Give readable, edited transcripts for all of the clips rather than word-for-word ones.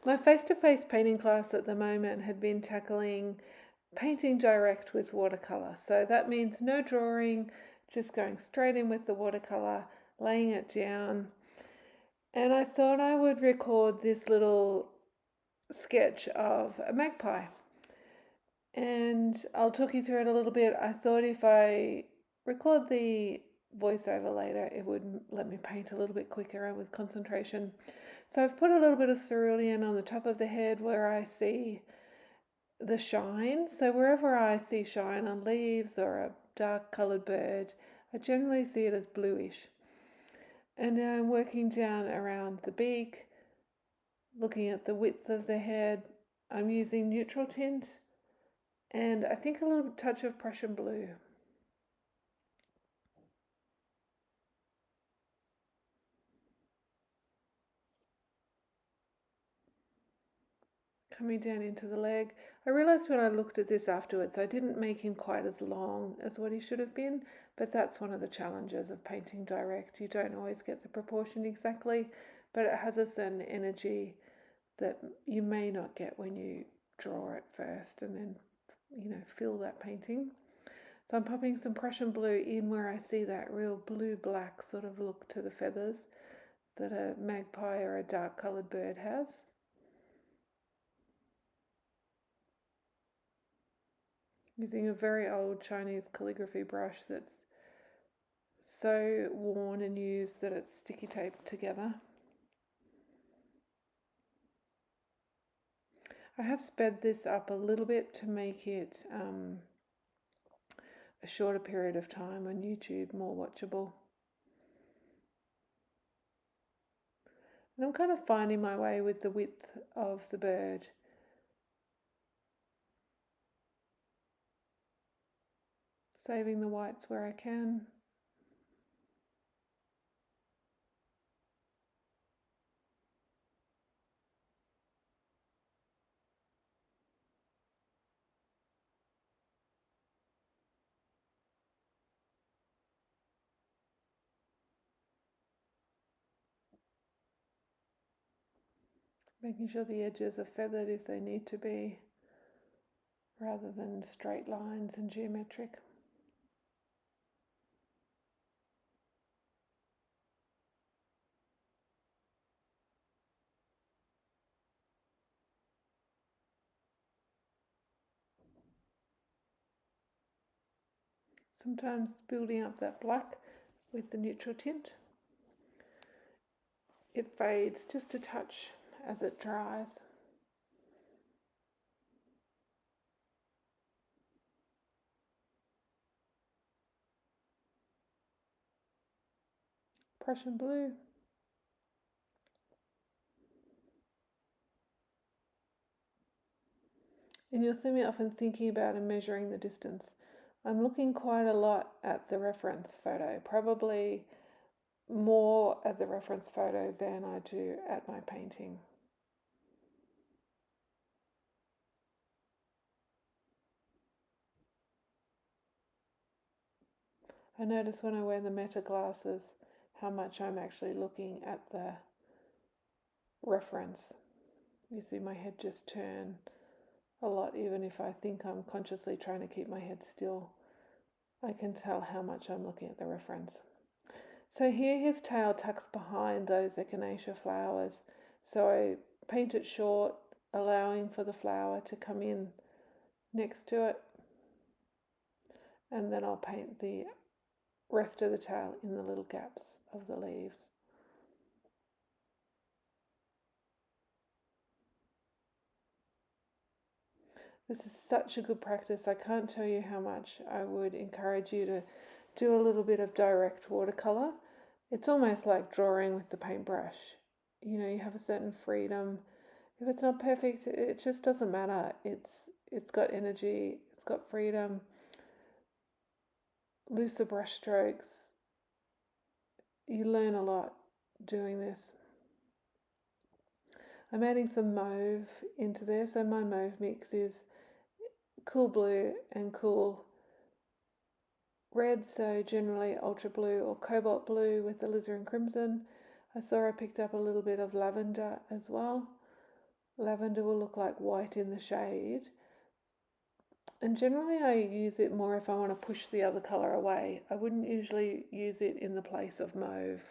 My face-to-face painting class at the moment had been tackling painting direct with watercolor. So that means no drawing, just going straight in with the watercolor, laying it down. And I thought I would record this little sketch of a magpie. And I'll talk you through it a little bit. I thought if I record the voiceover later, it would let me paint a little bit quicker and with concentration. So I've put a little bit of cerulean on the top of the head where I see the shine. So wherever I see shine on leaves or a dark coloured bird, I generally see it as bluish. And now I'm working down around the beak, looking at the width of the head. I'm using neutral tint and I think a little touch of Prussian blue. Coming down into the leg. I realised when I looked at this afterwards, I didn't make him quite as long as what he should have been, but that's one of the challenges of painting direct. You don't always get the proportion exactly, but it has a certain energy that you may not get when you draw it first and then, fill that painting. So I'm popping some Prussian blue in where I see that real blue-black sort of look to the feathers that a magpie or a dark coloured bird has. Using a very old Chinese calligraphy brush that's so worn and used that it's sticky taped together. I have sped this up a little bit to make it a shorter period of time on YouTube, more watchable. And I'm kind of finding my way with the width of the bird. Saving the whites where I can. Making sure the edges are feathered if they need to be, rather than straight lines and geometric. Sometimes building up that black with the neutral tint. It fades just a touch as it dries. Prussian blue. And you'll see me often thinking about and measuring the distance. I'm looking quite a lot at the reference photo, probably more at the reference photo than I do at my painting. I notice when I wear the meta glasses how much I'm actually looking at the reference. You see my head just turn a lot, even if I think I'm consciously trying to keep my head still. I can tell how much I'm looking at the reference. So here his tail tucks behind those echinacea flowers. So I paint it short, allowing for the flower to come in next to it. And then I'll paint the rest of the tail in the little gaps of the leaves. This is such a good practice. I can't tell you how much I would encourage you to do a little bit of direct watercolor. It's almost like drawing with the paintbrush. You have a certain freedom. If it's not perfect, it just doesn't matter. It's got energy, it's got freedom. Looser brush strokes. You learn a lot doing this. I'm adding some mauve into there. So my mauve mix is cool blue and cool red, so generally ultra blue or cobalt blue with alizarin crimson. I saw I picked up a little bit of lavender as well. lavender will look like white in the shade. And generally I use it more if I want to push the other colour away. I wouldn't usually use it in the place of mauve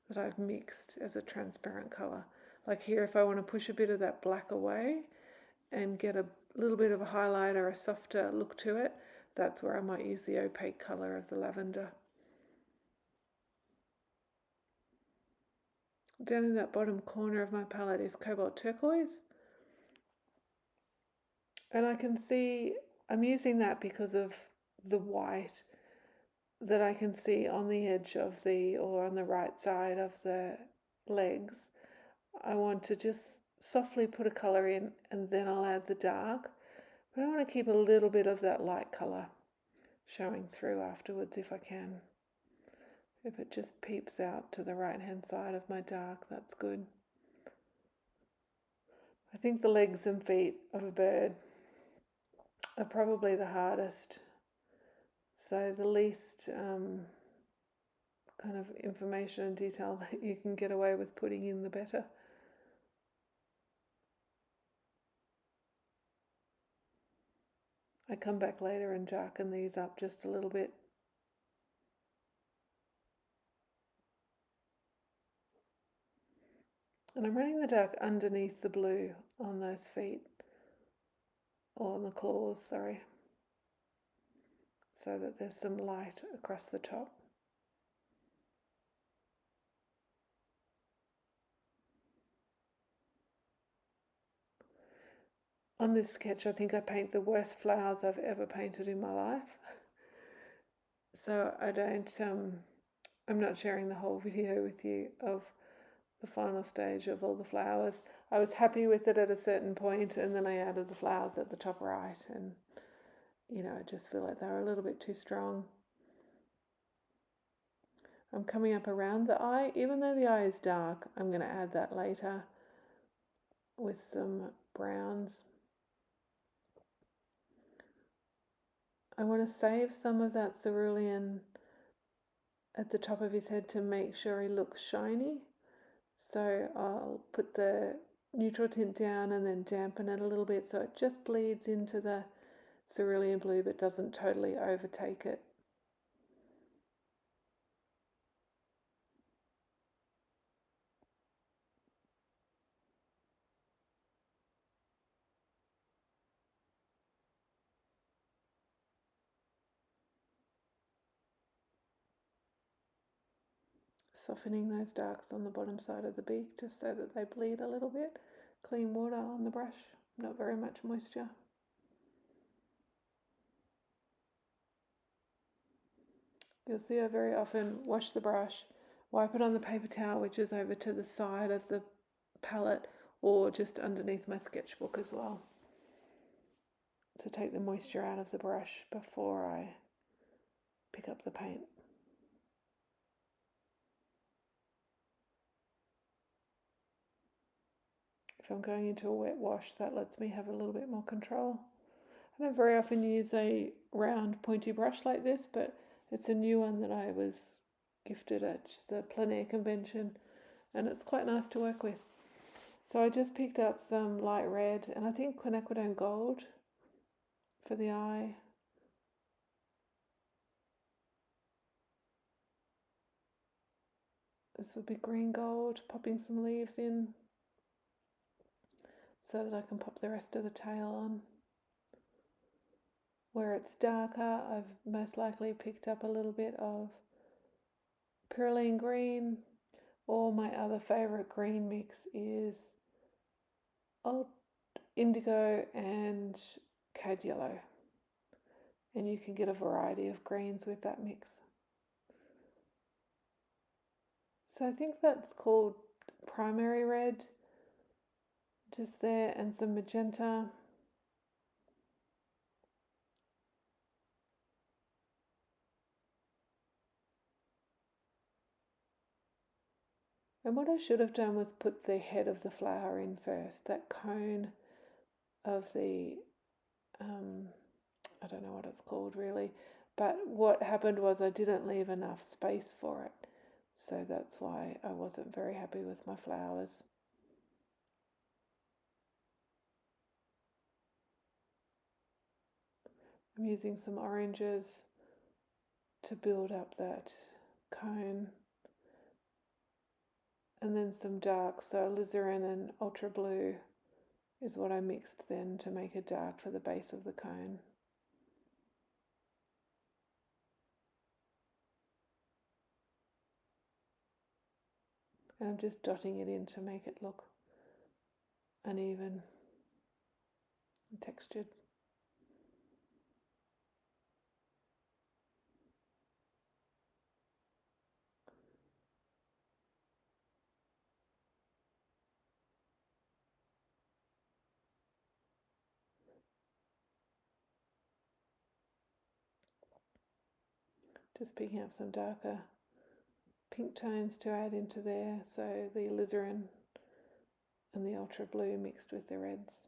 that I've mixed as a transparent colour. Like here, if I want to push a bit of that black away and get a little bit of a highlight or a softer look to it, that's where I might use the opaque colour of the lavender. Down in that bottom corner of my palette is cobalt turquoise. And I can see I'm using that because of the white that I can see on the edge of or on the right side of the legs. I want to just softly put a colour in and then I'll add the dark. But I want to keep a little bit of that light colour showing through afterwards if I can. If it just peeps out to the right hand side of my dark, that's good. I think the legs and feet of a bird are probably the hardest. So the least kind of information and detail that you can get away with putting in, the better. I come back later and darken these up just a little bit. And I'm running the dark underneath the blue on those feet, or on the claws, sorry, so that there's some light across the top. On this sketch, I think I paint the worst flowers I've ever painted in my life. So I'm not sharing the whole video with you of the final stage of all the flowers. I was happy with it at a certain point, and then I added the flowers at the top right, and I just feel like they were a little bit too strong. I'm coming up around the eye. Even though the eye is dark, I'm going to add that later with some browns. I want to save some of that cerulean at the top of his head to make sure he looks shiny. So I'll put the neutral tint down and then dampen it a little bit so it just bleeds into the cerulean blue but doesn't totally overtake it. Softening those darks on the bottom side of the beak just so that they bleed a little bit. Clean water on the brush, not very much moisture. You'll see I very often wash the brush, wipe it on the paper towel, which is over to the side of the palette or just underneath my sketchbook as well, to take the moisture out of the brush before I pick up the paint. If I'm going into a wet wash, that lets me have a little bit more control. I don't very often use a round pointy brush like this, but it's a new one that I was gifted at the plein air convention, and it's quite nice to work with. So I just picked up some light red and I think quinacridone gold for the eye. This would be green gold, popping some leaves in so that I can pop the rest of the tail on. Where it's darker, I've most likely picked up a little bit of Pyroline green, or my other favourite green mix is old indigo and cad yellow. And you can get a variety of greens with that mix. So I think that's called primary red, just there, and some magenta. And what I should have done was put the head of the flower in first, that cone of the, I don't know what it's called really, but what happened was I didn't leave enough space for it. So that's why I wasn't very happy with my flowers. I'm using some oranges to build up that cone, and then some dark, so alizarin and ultra blue is what I mixed then to make it dark for the base of the cone. And I'm just dotting it in to make it look uneven and textured. Just picking up some darker pink tones to add into there, so the alizarin and the ultra blue mixed with the reds.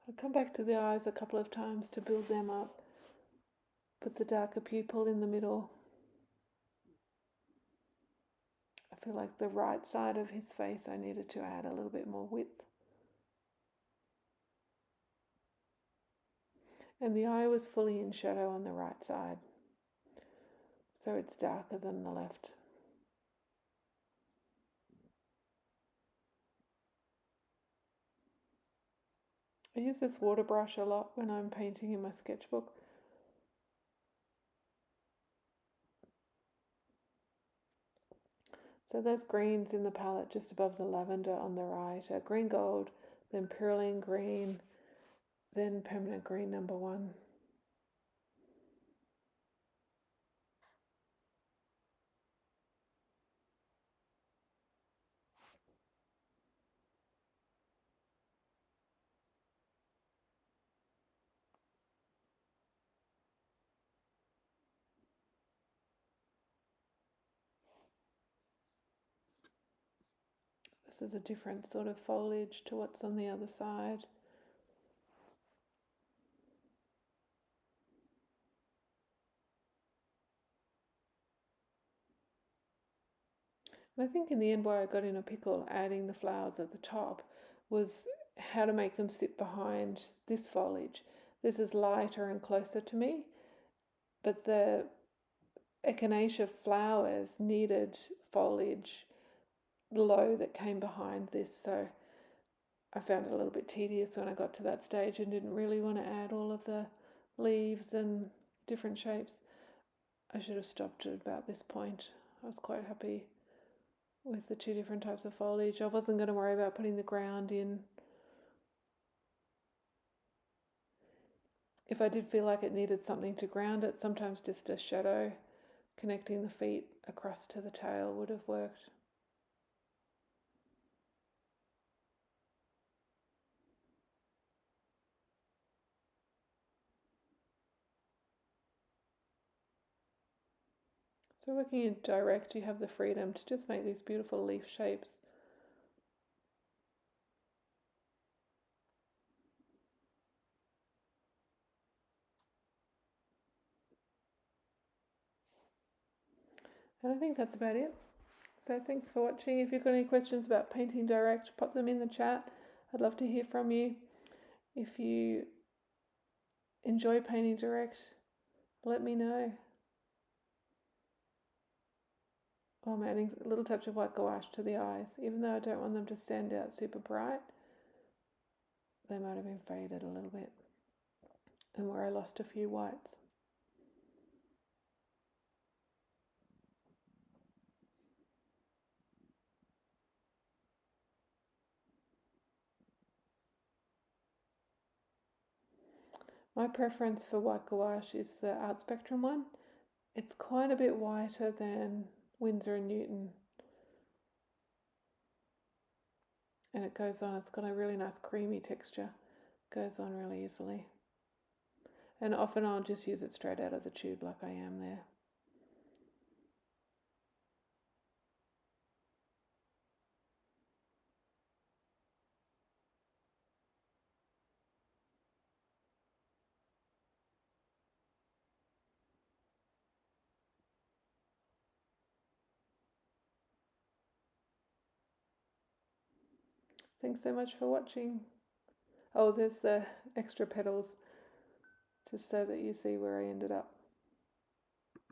I'll come back to the eyes a couple of times to build them up. Put the darker pupil in the middle. I feel like the right side of his face I needed to add a little bit more width. And the eye was fully in shadow on the right side, so it's darker than the left. I use this water brush a lot when I'm painting in my sketchbook. So those greens in the palette just above the lavender on the right are green gold, then perylene green, then permanent green number 1. This is a different sort of foliage to what's on the other side. And I think in the end why I got in a pickle adding the flowers at the top was how to make them sit behind this foliage. This is lighter and closer to me, but the echinacea flowers needed foliage low that came behind this, so I found it a little bit tedious when I got to that stage and didn't really want to add all of the leaves and different shapes. I should have stopped at about this point. I was quite happy with the 2 different types of foliage. I wasn't going to worry about putting the ground in. If I did feel like it needed something to ground it, sometimes just a shadow connecting the feet across to the tail would have worked. So working in direct, you have the freedom to just make these beautiful leaf shapes. And I think that's about it. So thanks for watching. If you've got any questions about painting direct, pop them in the chat. I'd love to hear from you. If you enjoy painting direct, let me know. I'm adding a little touch of white gouache to the eyes. Even though I don't want them to stand out super bright, they might have been faded a little bit. And where I lost a few whites. My preference for white gouache is the Art Spectrum one. It's quite a bit whiter than Winsor & Newton. And it goes on, it's got a really nice creamy texture. Goes on really easily. and often I'll just use it straight out of the tube like I am there. Thanks so much for watching. Oh, there's the extra petals, just so that you see where I ended up.